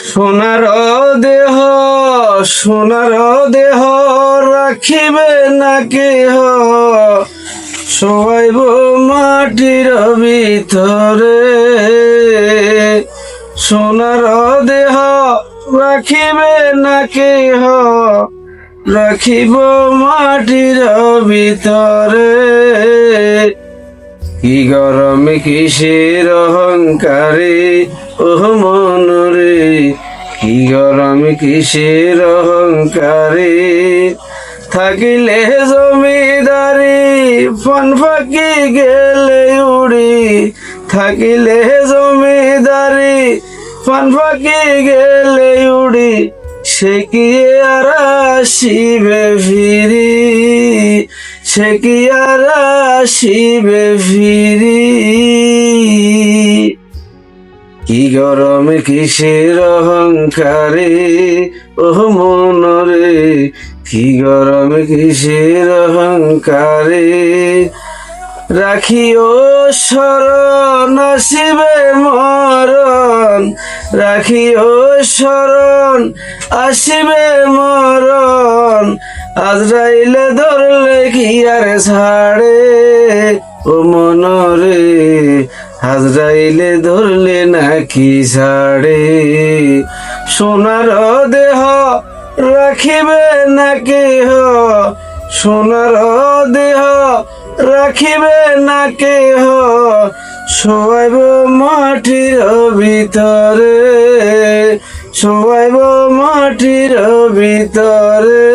সোনার দেহ সোনার দেহ রাখিবে না কেহ, শোয়াইব মাটির ভিতরে। সোনার দেহ রাখিবে না কেহ, রাখিব মাটির ভিতরে। কি গরম কিসের অহংকারে ওহ মনরে, কি গরম কিসের অহংকারে। থাকিলে জমিদারি পান ফাঁকি গেলে উড়ি, থাকিলে জমিদারি পান ফাঁকি গেলে উড়ি। সে কি আর আসিবে ফিরি, সে কি আর আসিবে ফিরি। কি গরম কিসের অহংকারে ওহ মনরে, কি গরম কিসের অহংকারে। রাখিও শরণ আসিবে মরণ, রাখিও শরণ আসিবে মরণ। আজরাইলে ধরলে কি আর ছাড়ে ও মনরে, আজরাইলে ধরলে নাকি ছাড়ে। সোনার দেহ রাখিবে না কেহ, সোনার দেহ রাখিবে না কেহ, শোয়াইব মাটির ভিতরে, শোয়াইব মাটির ভিতরে।